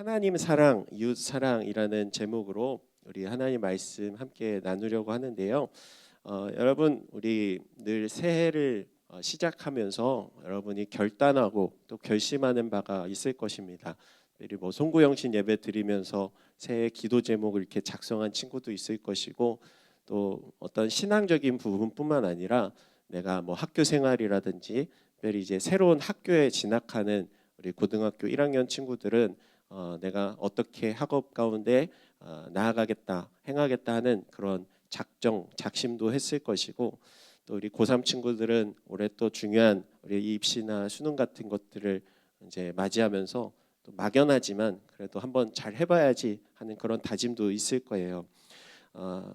하나님 사랑, 이웃 사랑이라는 제목으로 우리 하나님 말씀 함께 나누려고 하는데요. 여러분 우리 늘 새해를 시작하면서 여러분이 결단하고 또 결심하는 바가 있을 것입니다. 우리 송구영신 예배 드리면서 새해 기도 제목을 이렇게 작성한 친구도 있을 것이고 또 어떤 신앙적인 부분뿐만 아니라 내가 학교 생활이라든지 특별히 이제 새로운 학교에 진학하는 우리 고등학교 1학년 친구들은 내가 어떻게 학업 가운데 나아가겠다, 행하겠다 하는 그런 작정, 작심도 했을 것이고 또 우리 고3 친구들은 올해 또 중요한 우리 입시나 수능 같은 것들을 이제 맞이하면서 또 막연하지만 그래도 한번 잘 해봐야지 하는 그런 다짐도 있을 거예요.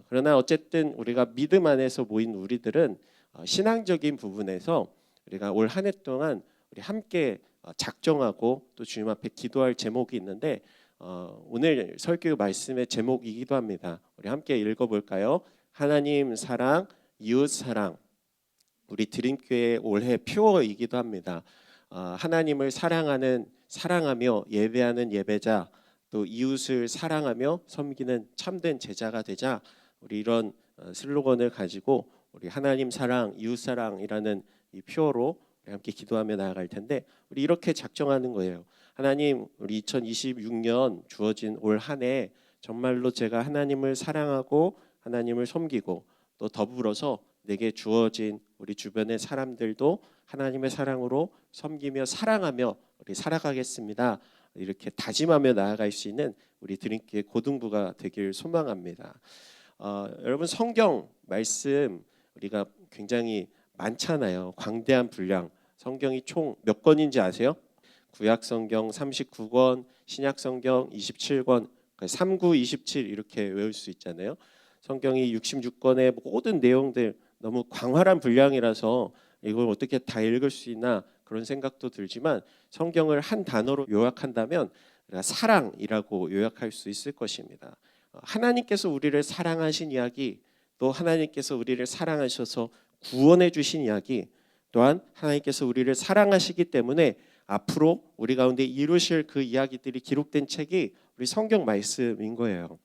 그러나 어쨌든 우리가 믿음 안에서 모인 우리들은 신앙적인 부분에서 우리가 올 한 해 동안 우리 함께 작정하고 또 주님 앞에 기도할 제목이 있는데 오늘 설교 말씀의 제목이기도 합니다. 우리 함께 읽어볼까요? 하나님 사랑, 이웃 사랑. 우리 드림교회 올해 표어이기도 합니다. 하나님을 사랑하며 예배하는 예배자, 또 이웃을 사랑하며 섬기는 참된 제자가 되자. 우리 이런 슬로건을 가지고 우리 하나님 사랑, 이웃 사랑이라는 이 표어로 우리 함께 기도하며 나아갈 텐데 우리 이렇게 작정하는 거예요. 하나님, 우리 2026년 주어진 올 한 해 정말로 제가 하나님을 사랑하고 하나님을 섬기고 또 더불어서 내게 주어진 우리 주변의 사람들도 하나님의 사랑으로 섬기며 사랑하며 우리 살아가겠습니다. 이렇게 다짐하며 나아갈 수 있는 우리 드림교회 고등부가 되길 소망합니다. 여러분 성경 말씀 우리가 굉장히 많잖아요. 광대한 분량. 성경이 총 몇 권인지 아세요? 구약 성경 39권, 신약 성경 27권, 39, 27 이렇게 외울 수 있잖아요. 성경이 66권의 모든 내용들 너무 광활한 분량이라서 이걸 어떻게 다 읽을 수 있나 그런 생각도 들지만 성경을 한 단어로 요약한다면 사랑이라고 요약할 수 있을 것입니다. 하나님께서 우리를 사랑하신 이야기, 또 하나님께서 우리를 사랑하셔서 구원해 주신 이야기, 또한 하나님께서 우리를 사랑하시기 때문에 앞으로 우리 가운데 이루실 그 이야기들이 기록된 책이 우리 성경 말씀인 거예요.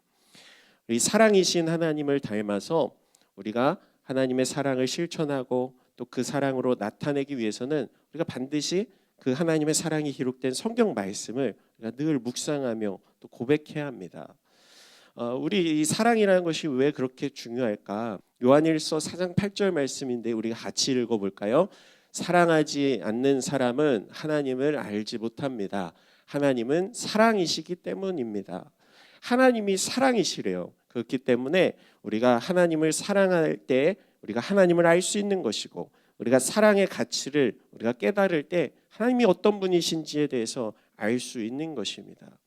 이 사랑이신 하나님을 닮아서 우리가 하나님의 사랑을 실천하고 또 그 사랑으로 나타내기 위해서는 우리가 반드시 그 하나님의 사랑이 기록된 성경 말씀을 우리가 늘 묵상하며 또 고백해야 합니다. 우리 이 사랑이라는 것이 왜 그렇게 중요할까? 요한일서 4장 8절 말씀인데 우리가 같이 읽어볼까요? 사랑하지 않는 사람은 하나님을 알지 못합니다. 하나님은 사랑이시기 때문입니다. 하나님이 사랑이시래요. 그렇기 때문에 우리가 하나님을 사랑할 때 우리가 하나님을 알 수 있는 것이고 우리가 사랑의 가치를 우리가 깨달을 때 하나님이 어떤 분이신지에 대해서 알 수 있는 것입니다.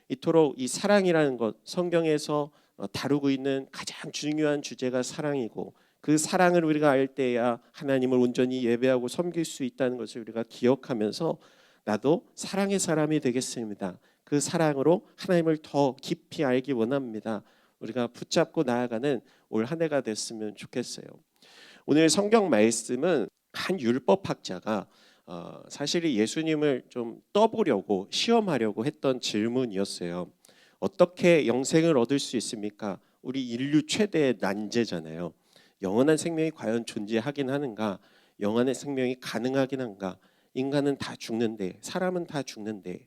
이토록 이 사랑이라는 것 성경에서 다루고 있는 가장 중요한 주제가 사랑이고 그 사랑을 우리가 알 때야 하나님을 온전히 예배하고 섬길 수 있다는 것을 우리가 기억하면서 나도 사랑의 사람이 되겠습니다. 그 사랑으로 하나님을 더 깊이 알기 원합니다. 우리가 붙잡고 나아가는 올 한 해가 됐으면 좋겠어요. 오늘 성경 말씀은 한 율법학자가 사실 예수님을 좀 떠보려고 시험하려고 했던 질문이었어요. 어떻게 영생을 얻을 수 있습니까? 우리 인류 최대의 난제잖아요. 영원한 생명이 과연 존재하긴 하는가? 영원한 생명이 가능하긴 한가? 인간은 다 죽는데, 사람은 다 죽는데.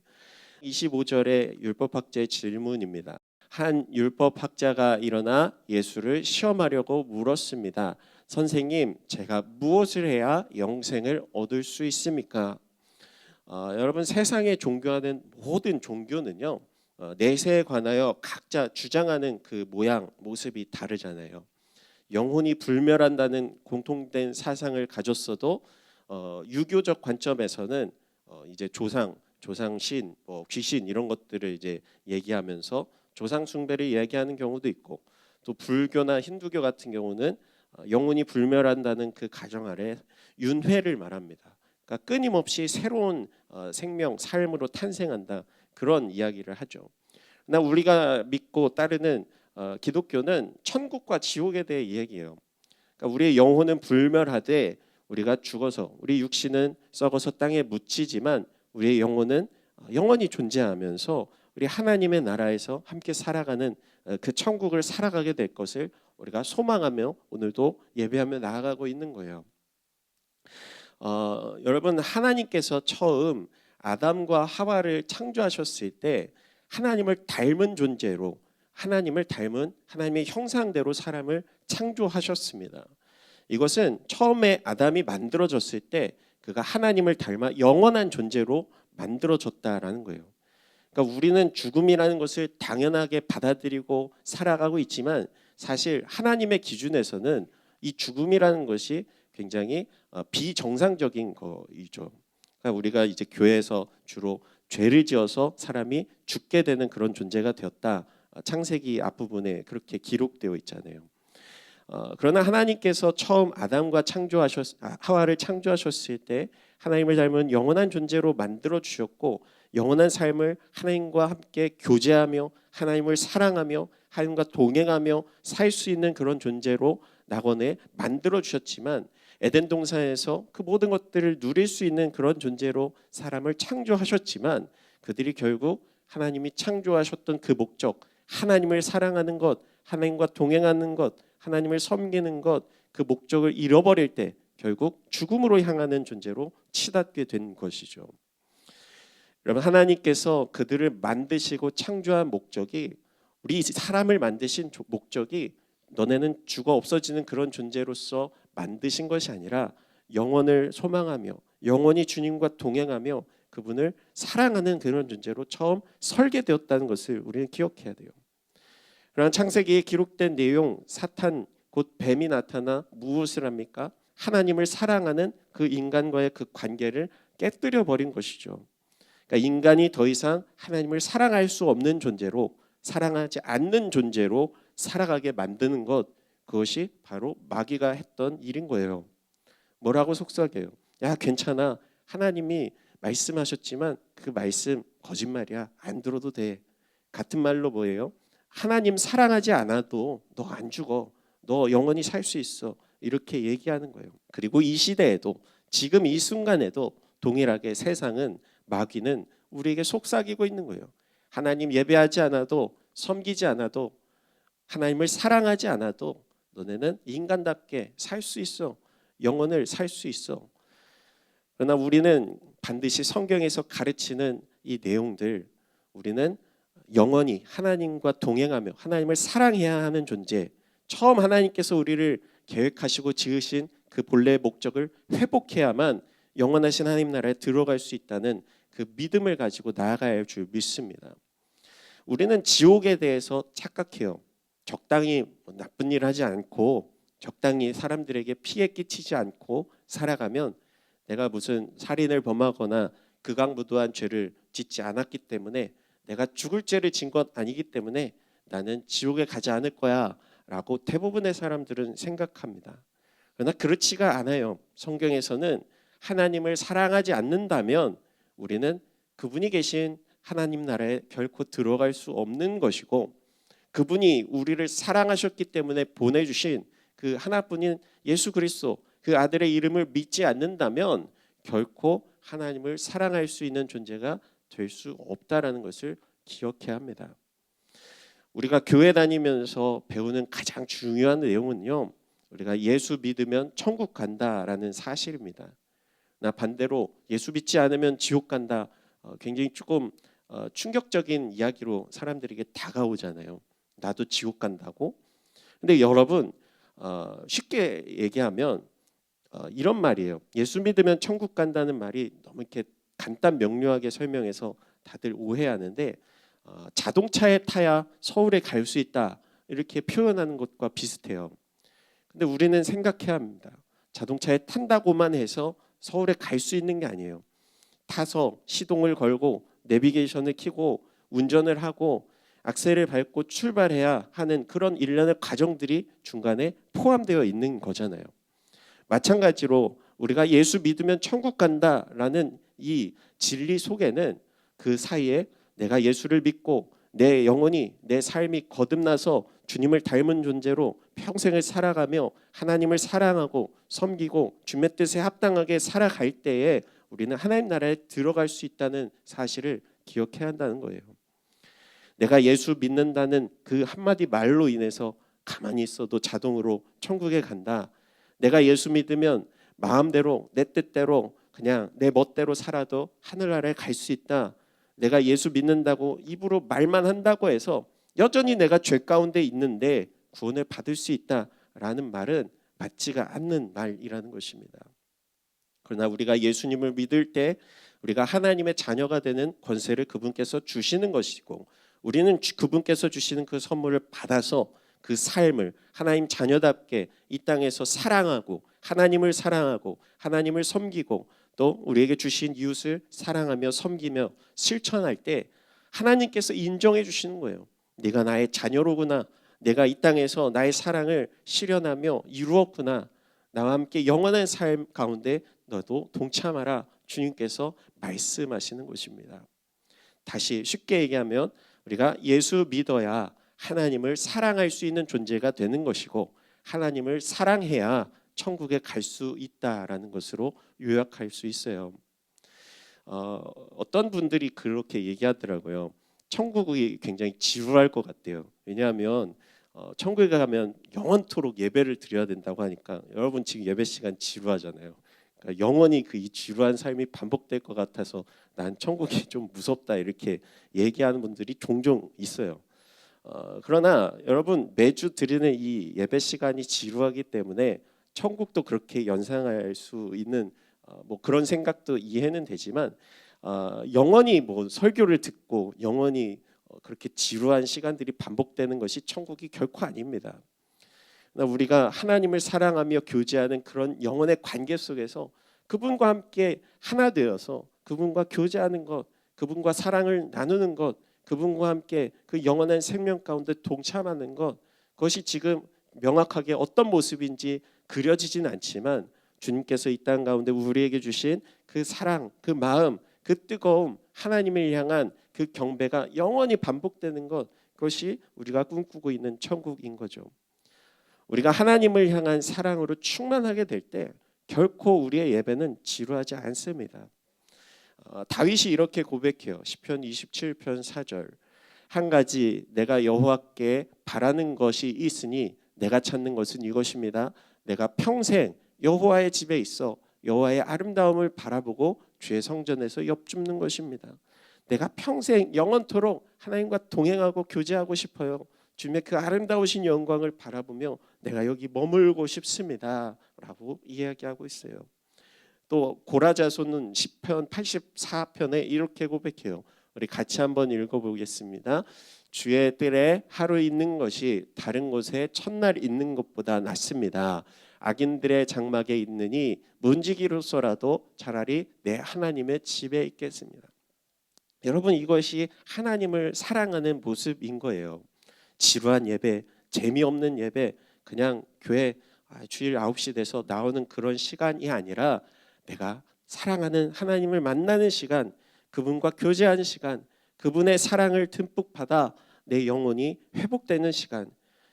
25절의 율법학자의 질문입니다. 한 율법학자가 일어나 예수를 시험하려고 물었습니다. 선생님, 제가 무엇을 해야 영생을 얻을 수 있습니까? 여러분 세상에 존경하는 모든 종교는요 내세에 관하여 각자 주장하는 그 모양 모습이 다르잖아요. 영혼이 불멸한다는 공통된 사상을 가졌어도 유교적 관점에서는 이제 조상신, 귀신 이런 것들을 이제 얘기하면서 조상 숭배를 이야기하는 경우도 있고 또 불교나 힌두교 같은 경우는 영혼이 불멸한다는 그 가정 아래 윤회를 말합니다. 그러니까 끊임없이 새로운 생명, 삶으로 탄생한다 그런 이야기를 하죠. 그러나 우리가 믿고 따르는 기독교는 천국과 지옥에 대해 이야기해요. 그러니까 우리의 영혼은 불멸하되 우리가 죽어서 우리 육신은 썩어서 땅에 묻히지만 우리의 영혼은 영원히 존재하면서 우리 하나님의 나라에서 함께 살아가는 그 천국을 살아가게 될 것을 우리가 소망하며 오늘도 예배하며 나아가고 있는 거예요. 여러분, 하나님께서 처음 아담과 하와를 창조하셨을 때 하나님을 닮은 존재로, 하나님을 닮은 하나님의 형상대로 사람을 창조하셨습니다. 이것은 처음에 아담이 만들어졌을 때 그가 하나님을 닮아 영원한 존재로 만들어졌다라는 거예요. 그러니까 우리는 죽음이라는 것을 당연하게 받아들이고 살아가고 있지만 사실 하나님의 기준에서는 이 죽음이라는 것이 굉장히 비정상적인 거이죠. 그러니까 우리가 이제 교회에서 주로 죄를 지어서 사람이 죽게 되는 그런 존재가 되었다. 창세기 앞부분에 그렇게 기록되어 있잖아요. 그러나 하나님께서 처음 아담과 하와를 창조하셨을 때 하나님을 닮은 영원한 존재로 만들어 주셨고 영원한 삶을 하나님과 함께 교제하며 하나님을 사랑하며 하나님과 동행하며 살 수 있는 그런 존재로 낙원에 만들어 주셨지만 에덴 동산에서 그 모든 것들을 누릴 수 있는 그런 존재로 사람을 창조하셨지만 그들이 결국 하나님이 창조하셨던 그 목적, 하나님을 사랑하는 것, 하나님과 동행하는 것, 하나님을 섬기는 것, 그 목적을 잃어버릴 때 결국 죽음으로 향하는 존재로 치닫게 된 것이죠. 여러분, 하나님께서 그들을 만드시고 창조한 목적이, 우리 사람을 만드신 목적이 너네는 죽어 없어지는 그런 존재로서 만드신 것이 아니라 영원을 소망하며 영원히 주님과 동행하며 그분을 사랑하는 그런 존재로 처음 설계되었다는 것을 우리는 기억해야 돼요. 그러나 창세기에 기록된 내용, 사탄 곧 뱀이 나타나 무엇을 합니까? 하나님을 사랑하는 그 인간과의 그 관계를 깨뜨려 버린 것이죠. 그러니까 인간이 더 이상 하나님을 사랑할 수 없는 존재로, 사랑하지 않는 존재로 살아가게 만드는 것, 그것이 바로 마귀가 했던 일인 거예요. 뭐라고 속삭여요? 야, 괜찮아. 하나님이 말씀하셨지만 그 말씀 거짓말이야. 안 들어도 돼. 같은 말로 뭐예요? 하나님 사랑하지 않아도 너 안 죽어. 너 영원히 살 수 있어. 이렇게 얘기하는 거예요. 그리고 이 시대에도, 지금 이 순간에도 동일하게 세상은, 마귀는 우리에게 속삭이고 있는 거예요. 하나님 예배하지 않아도, 섬기지 않아도, 하나님을 사랑하지 않아도 너네는 인간답게 살 수 있어. 영혼을 살 수 있어. 그러나 우리는 반드시 성경에서 가르치는 이 내용들, 우리는 영원히 하나님과 동행하며 하나님을 사랑해야 하는 존재, 처음 하나님께서 우리를 계획하시고 지으신 그 본래의 목적을 회복해야만 영원하신 하나님 나라에 들어갈 수 있다는 그 믿음을 가지고 나아가야 할 줄 믿습니다. 우리는 지옥에 대해서 착각해요. 적당히 나쁜 일 하지 않고 적당히 사람들에게 피해 끼치지 않고 살아가면 내가 무슨 살인을 범하거나 극악무도한 죄를 짓지 않았기 때문에, 내가 죽을 죄를 진 것 아니기 때문에 나는 지옥에 가지 않을 거야 라고 대부분의 사람들은 생각합니다. 그러나 그렇지가 않아요. 성경에서는 하나님을 사랑하지 않는다면 우리는 그분이 계신 하나님 나라에 결코 들어갈 수 없는 것이고, 그분이 우리를 사랑하셨기 때문에 보내주신 그 하나뿐인 예수 그리스도, 그 아들의 이름을 믿지 않는다면 결코 하나님을 사랑할 수 있는 존재가 될 수 없다라는 것을 기억해야 합니다. 우리가 교회 다니면서 배우는 가장 중요한 내용은요, 우리가 예수 믿으면 천국 간다라는 사실입니다. 나 반대로 예수 믿지 않으면 지옥 간다, 굉장히 조금 충격적인 이야기로 사람들에게 다가오잖아요. 나도 지옥 간다고? 근데 여러분, 쉽게 얘기하면 이런 말이에요. 예수 믿으면 천국 간다는 말이 너무 이렇게 간단 명료하게 설명해서 다들 오해하는데, 자동차에 타야 서울에 갈 수 있다 이렇게 표현하는 것과 비슷해요. 근데 우리는 생각해야 합니다. 자동차에 탄다고만 해서 서울에 갈 수 있는 게 아니에요. 타서 시동을 걸고 내비게이션을 켜고 운전을 하고 악셀을 밟고 출발해야 하는 그런 일련의 과정들이 중간에 포함되어 있는 거잖아요. 마찬가지로 우리가 예수 믿으면 천국 간다라는 이 진리 속에는 그 사이에 내가 예수를 믿고 내 영혼이, 내 삶이 거듭나서 주님을 닮은 존재로 평생을 살아가며 하나님을 사랑하고 섬기고 주님의 뜻에 합당하게 살아갈 때에 우리는 하나님 나라에 들어갈 수 있다는 사실을 기억해야 한다는 거예요. 내가 예수 믿는다는 그 한마디 말로 인해서 가만히 있어도 자동으로 천국에 간다. 내가 예수 믿으면 마음대로 내 뜻대로 그냥 내 멋대로 살아도 하늘나라에 갈 수 있다. 내가 예수 믿는다고 입으로 말만 한다고 해서 여전히 내가 죄 가운데 있는데 구원을 받을 수 있다라는 말은 맞지가 않는 말이라는 것입니다. 그러나 우리가 예수님을 믿을 때 우리가 하나님의 자녀가 되는 권세를 그분께서 주시는 것이고, 우리는 그분께서 주시는 그 선물을 받아서 그 삶을 하나님 자녀답게 이 땅에서 사랑하고 하나님을 사랑하고 하나님을 섬기고 또 우리에게 주신 이웃을 사랑하며 섬기며 실천할 때 하나님께서 인정해 주시는 거예요. 네가 나의 자녀로구나. 내가 이 땅에서 나의 사랑을 실현하며 이루었구나. 나와 함께 영원한 삶 가운데 너도 동참하라. 주님께서 말씀하시는 것입니다. 다시 쉽게 얘기하면 우리가 예수 믿어야 하나님을 사랑할 수 있는 존재가 되는 것이고, 하나님을 사랑해야 천국에 갈 수 있다라는 것으로 요약할 수 있어요. 어떤 분들이 그렇게 얘기하더라고요. 천국이 굉장히 지루할 것 같대요. 왜냐하면 천국에 가면 영원토록 예배를 드려야 된다고 하니까, 여러분 지금 예배 시간 지루하잖아요. 그러니까 영원히 그 이 지루한 삶이 반복될 것 같아서 난 천국이 좀 무섭다 이렇게 얘기하는 분들이 종종 있어요. 그러나 여러분 매주 드리는 이 예배 시간이 지루하기 때문에 천국도 그렇게 연상할 수 있는 뭐 그런 생각도 이해는 되지만, 영원히 뭐 설교를 듣고 영원히 그렇게 지루한 시간들이 반복되는 것이 천국이 결코 아닙니다. 우리가 하나님을 사랑하며 교제하는 그런 영혼의 관계 속에서 그분과 함께 하나 되어서 그분과 교제하는 것, 그분과 사랑을 나누는 것, 그분과 함께 그 영원한 생명 가운데 동참하는 것, 그것이 지금 명확하게 어떤 모습인지 그려지진 않지만 주님께서 이 땅 가운데 우리에게 주신 그 사랑, 그 마음, 그 뜨거움, 하나님을 향한 그 경배가 영원히 반복되는 것, 그것이 우리가 꿈꾸고 있는 천국인 거죠. 우리가 하나님을 향한 사랑으로 충만하게 될 때 결코 우리의 예배는 지루하지 않습니다. 다윗이 이렇게 고백해요. 시편 27편 4절. 한 가지 내가 여호와께 바라는 것이 있으니 내가 찾는 것은 이것입니다. 내가 평생 여호와의 집에 있어 여호와의 아름다움을 바라보고 주의 성전에서 엽줍는 것입니다. 내가 평생 영원토록 하나님과 동행하고 교제하고 싶어요. 주님의 그 아름다우신 영광을 바라보며 내가 여기 머물고 싶습니다 라고 이야기하고 있어요. 또 고라자손은 시편 84편에 이렇게 고백해요. 우리 같이 한번 읽어보겠습니다. 주의 뜰에 하루 있는 것이 다른 곳에 첫날 있는 것보다 낫습니다. 악인들의 장막에 있느니 문지기로서라도 차라리 내 하나님의 집에 있겠습니다. 여러분 이것이 하나님을 사랑하는 모습인 거예요. 지루한 예배, 재미없는 예배, 그냥 교회 주일 9시 돼서 나오는 그런 시간이 아니라 내가 사랑하는 하나님을 만나는 시간, 그분과 교제하는 시간, 그분의 사랑을 듬뿍 받아 내 영혼이 회복되는 시간,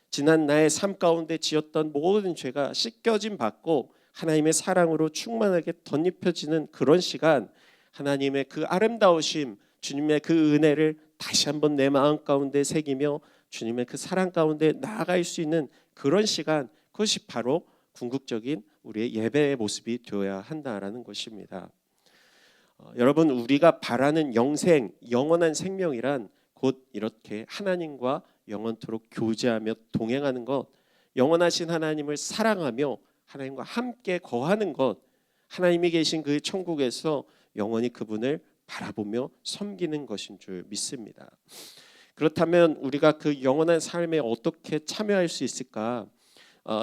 지난 나의 삶 가운데 지었던 모든 죄가 씻겨짐 받고 하나님의 사랑으로 충만하게 덧입혀지는 그런 시간, 하나님의 그 아름다우심, 주님의 그 은혜를 다시 한번 내 마음 가운데 새기며 주님의 그 사랑 가운데 나아갈 수 있는 그런 시간, 그것이 바로 궁극적인 우리의 예배의 모습이 되어야 한다라는 것입니다. 여러분 우리가 바라는 영생, 영원한 생명이란 곧 이렇게 하나님과 영원토록 교제하며 동행하는 것, 영원하신 하나님을 사랑하며 하나님과 함께 거하는 것, 하나님이 계신 그 천국에서 영원히 그분을 바라보며 섬기는 것인 줄 믿습니다. 그렇다면 우리가 그 영원한 삶에 어떻게 참여할 수 있을까?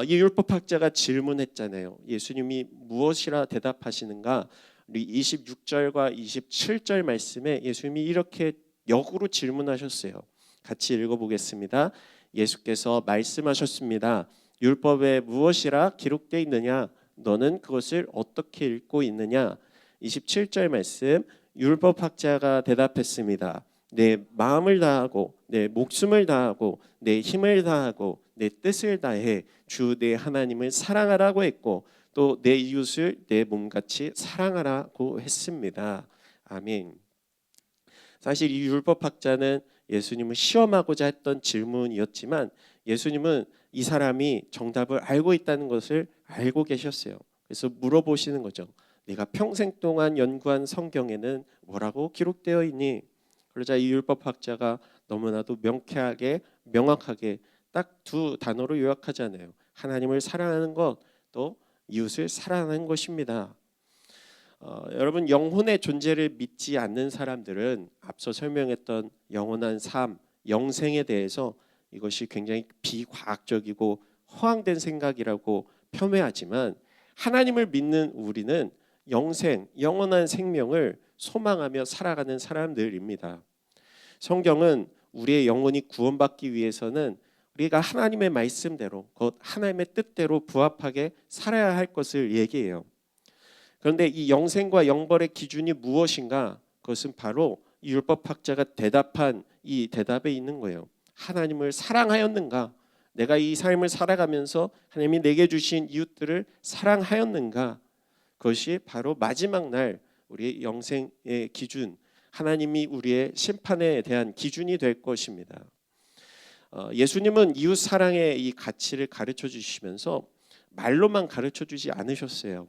이 율법학자가 질문했잖아요. 예수님이 무엇이라 대답하시는가? 우리 26절과 27절 말씀에 예수님이 이렇게 역으로 질문하셨어요. 같이 읽어보겠습니다. 예수께서 말씀하셨습니다. 율법에 무엇이라 기록되어 있느냐? 너는 그것을 어떻게 읽고 있느냐? 27절 말씀, 율법학자가 대답했습니다. 내 마음을 다하고 내 목숨을 다하고 내 힘을 다하고 내 뜻을 다해 주 내 하나님을 사랑하라고 했고 또 내 이웃을 내 몸같이 사랑하라고 했습니다. 아멘. 사실 이 율법학자는 예수님을 시험하고자 했던 질문이었지만 예수님은 이 사람이 정답을 알고 있다는 것을 알고 계셨어요. 그래서 물어보시는 거죠. 네가 평생 동안 연구한 성경에는 뭐라고 기록되어 있니? 그러자 이 율법학자가 너무나도 명쾌하게 명확하게 딱 두 단어로 요약하잖아요. 하나님을 사랑하는 것, 또 이웃을 사랑하는 것입니다. 여러분, 영혼의 존재를 믿지 않는 사람들은 앞서 설명했던 영원한 삶, 영생에 대해서 이것이 굉장히 비과학적이고 허황된 생각이라고 폄훼하지만 하나님을 믿는 우리는 영생, 영원한 생명을 소망하며 살아가는 사람들입니다. 성경은 우리의 영혼이 구원받기 위해서는 우리가 하나님의 말씀대로, 곧 하나님의 뜻대로 부합하게 살아야 할 것을 얘기해요. 그런데 이 영생과 영벌의 기준이 무엇인가? 그것은 바로 율법학자가 대답한 이 대답에 있는 거예요. 하나님을 사랑하였는가? 내가 이 삶을 살아가면서 하나님이 내게 주신 이웃들을 사랑하였는가? 그것이 바로 마지막 날 우리의 영생의 기준, 하나님이 우리의 심판에 대한 기준이 될 것입니다. 예수님은 이웃 사랑의 이 가치를 가르쳐 주시면서 말로만 가르쳐 주지 않으셨어요.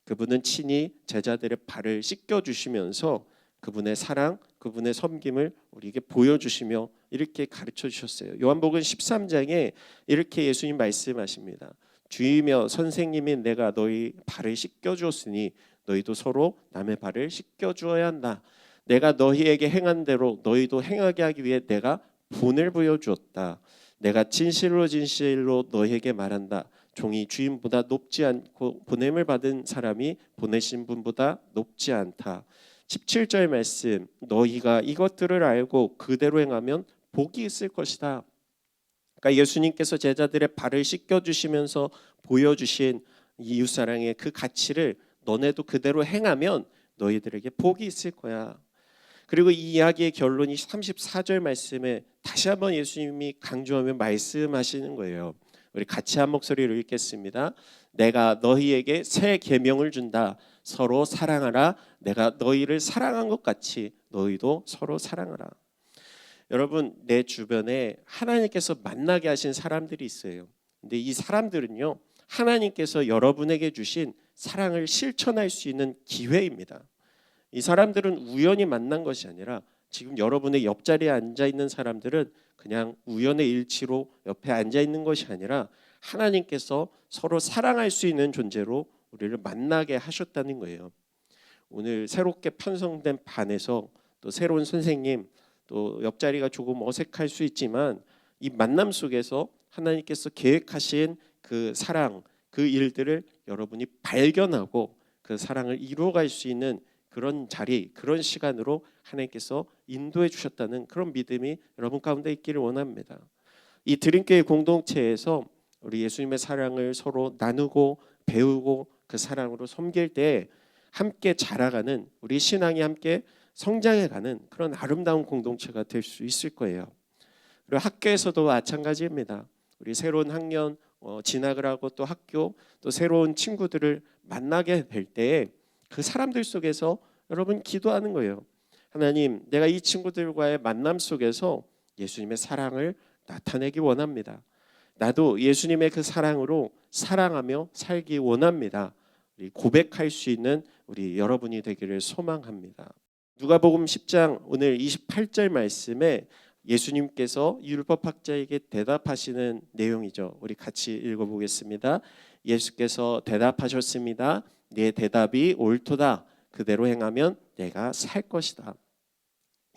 그분은 친히 제자들의 발을 씻겨 주시면서 그분의 사랑, 그분의 섬김을 우리에게 보여주시며 이렇게 가르쳐 주셨어요. 요한복음 13장에 이렇게 예수님 말씀하십니다. 주이며 선생님인 내가 너희 발을 씻겨 주었으니 너희도 서로 남의 발을 씻겨 주어야 한다. 내가 너희에게 행한 대로 너희도 행하게 하기 위해 내가 본을 보여주었다. 내가 진실로 진실로 너희에게 말한다. 종이 주인보다 높지 않고 보냄을 받은 사람이 보내신 분보다 높지 않다. 17절 말씀, 너희가 이것들을 알고 그대로 행하면 복이 있을 것이다. 그러니까 예수님께서 제자들의 발을 씻겨주시면서 보여주신 이웃사랑의 그 가치를 너네도 그대로 행하면 너희들에게 복이 있을 거야. 그리고 이 이야기의 결론이 34절 말씀에 다시 한번 예수님이 강조하며 말씀하시는 거예요. 우리 같이 한 목소리로 읽겠습니다. 내가 너희에게 새 계명을 준다. 서로 사랑하라. 내가 너희를 사랑한 것 같이 너희도 서로 사랑하라. 여러분, 내 주변에 하나님께서 만나게 하신 사람들이 있어요. 근데 이 사람들은요, 하나님께서 여러분에게 주신 사랑을 실천할 수 있는 기회입니다. 이 사람들은 우연히 만난 것이 아니라 지금 여러분의 옆자리에 앉아 있는 사람들은 그냥 우연의 일치로 옆에 앉아 있는 것이 아니라 하나님께서 서로 사랑할 수 있는 존재로 우리를 만나게 하셨다는 거예요. 오늘 새롭게 편성된 반에서 또 새로운 선생님, 또 옆자리가 조금 어색할 수 있지만 이 만남 속에서 하나님께서 계획하신 그 사랑, 그 일들을 여러분이 발견하고 그 사랑을 이루어갈 수 있는 그런 자리, 그런 시간으로 하나님께서 인도해 주셨다는 그런 믿음이 여러분 가운데 있기를 원합니다. 이 드림교회 공동체에서 우리 예수님의 사랑을 서로 나누고 배우고 그 사랑으로 섬길 때 함께 자라가는, 우리 신앙이 함께 성장해가는 그런 아름다운 공동체가 될 수 있을 거예요. 그리고 학교에서도 마찬가지입니다. 우리 새로운 학년 진학을 하고 또 학교 또 새로운 친구들을 만나게 될 때에 그 사람들 속에서 여러분 기도하는 거예요. 하나님, 내가 이 친구들과의 만남 속에서 예수님의 사랑을 나타내기 원합니다. 나도 예수님의 그 사랑으로 사랑하며 살기 원합니다. 고백할 수 있는 우리 여러분이 되기를 소망합니다. 누가복음 10장 오늘 28절 말씀에 예수님께서 율법학자에게 대답하시는 내용이죠. 우리 같이 읽어보겠습니다. 예수께서 대답하셨습니다. 네 대답이 옳도다. 그대로 행하면 내가 살 것이다.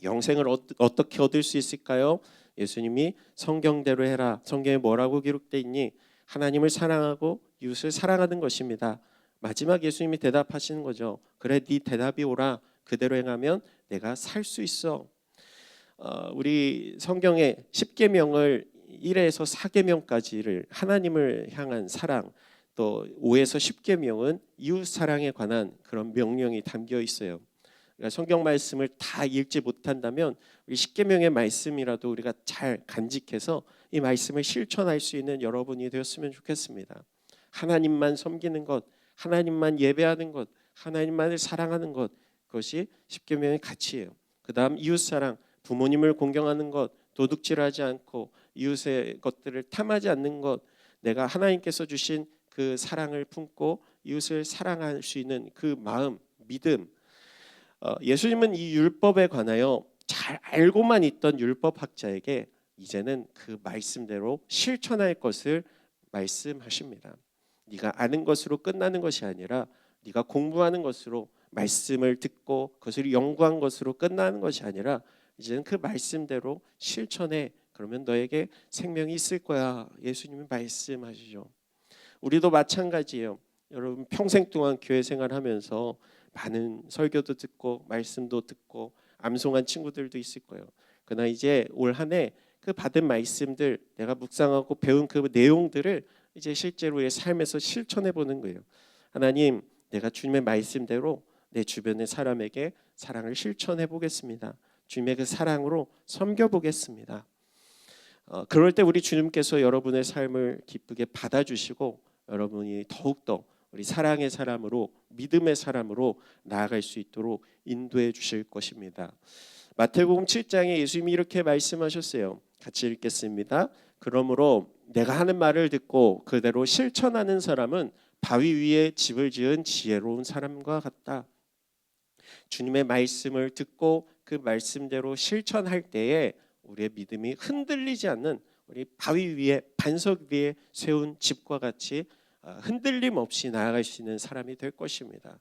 영생을 어떻게 얻을 수 있을까요? 예수님이 성경대로 해라. 성경에 뭐라고 기록되어 있니? 하나님을 사랑하고 이웃을 사랑하는 것입니다. 마지막 예수님이 대답하시는 거죠. 그래, 네 대답이 옳아. 그대로 행하면 내가 살 수 있어. 우리 성경의 10계명을 1에서 4계명까지를 하나님을 향한 사랑, 또 5에서 10계명은 이웃 사랑에 관한 그런 명령이 담겨 있어요. 그러니까 성경 말씀을 다 읽지 못한다면 우리 10계명의 말씀이라도 우리가 잘 간직해서 이 말씀을 실천할 수 있는 여러분이 되었으면 좋겠습니다. 하나님만 섬기는 것, 하나님만 예배하는 것, 하나님만을 사랑하는 것, 그것이 10계명의 가치예요. 그다음 이웃 사랑, 부모님을 공경하는 것, 도둑질하지 않고 이웃의 것들을 탐하지 않는 것, 내가 하나님께서 주신 그 사랑을 품고 이웃을 사랑할 수 있는 그 마음, 믿음. 예수님은 이 율법에 관하여 잘 알고만 있던 율법학자에게 이제는 그 말씀대로 실천할 것을 말씀하십니다. 네가 아는 것으로 끝나는 것이 아니라 네가 공부하는 것으로, 말씀을 듣고 그것을 연구한 것으로 끝나는 것이 아니라 이제는 그 말씀대로 실천해. 그러면 너에게 생명이 있을 거야. 예수님이 말씀하시죠. 우리도 마찬가지예요. 여러분 평생 동안 교회 생활하면서 많은 설교도 듣고 말씀도 듣고 암송한 친구들도 있을 거예요. 그러나 이제 올 한 해 그 받은 말씀들, 내가 묵상하고 배운 그 내용들을 이제 실제로 의 삶에서 실천해 보는 거예요. 하나님, 내가 주님의 말씀대로 내 주변의 사람에게 사랑을 실천해 보겠습니다. 주님의 그 사랑으로 섬겨 보겠습니다. 그럴 때 우리 주님께서 여러분의 삶을 기쁘게 받아주시고 여러분이 더욱더 우리 사랑의 사람으로, 믿음의 사람으로 나아갈 수 있도록 인도해 주실 것입니다. 마태복음 7장에 예수님이 이렇게 말씀하셨어요. 같이 읽겠습니다. 그러므로 내가 하는 말을 듣고 그대로 실천하는 사람은 바위 위에 집을 지은 지혜로운 사람과 같다. 주님의 말씀을 듣고 그 말씀대로 실천할 때에 우리의 믿음이 흔들리지 않는, 우리 바위 위에, 반석 위에 세운 집과 같이 흔들림 없이 나아갈 수 있는 사람이 될 것입니다.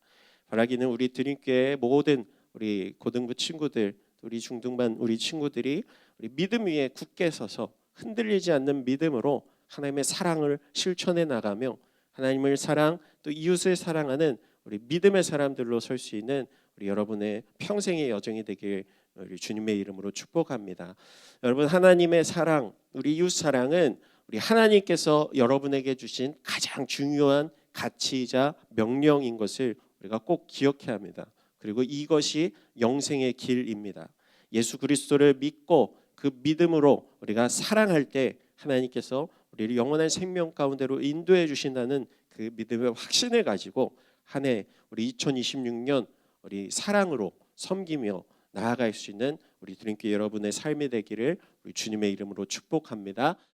바라기는 우리 드림교회 모든 우리 고등부 친구들, 우리 중등반 우리 친구들이 우리 믿음 위에 굳게 서서 흔들리지 않는 믿음으로 하나님의 사랑을 실천해 나가며 하나님을 사랑, 또 이웃을 사랑하는 우리 믿음의 사람들로 설 수 있는 우리 여러분의 평생의 여정이 되길 우리 주님의 이름으로 축복합니다. 여러분, 하나님의 사랑, 우리 이웃 사랑은 우리 하나님께서 여러분에게 주신 가장 중요한 가치이자 명령인 것을 우리가 꼭 기억해야 합니다. 그리고 이것이 영생의 길입니다. 예수 그리스도를 믿고 그 믿음으로 우리가 사랑할 때 하나님께서 우리를 영원한 생명 가운데로 인도해 주신다는 그 믿음의 확신을 가지고 한 해 우리 2026년 우리 사랑으로 섬기며 나아갈 수 있는 우리 드림교회 여러분의 삶이 되기를 우리 주님의 이름으로 축복합니다.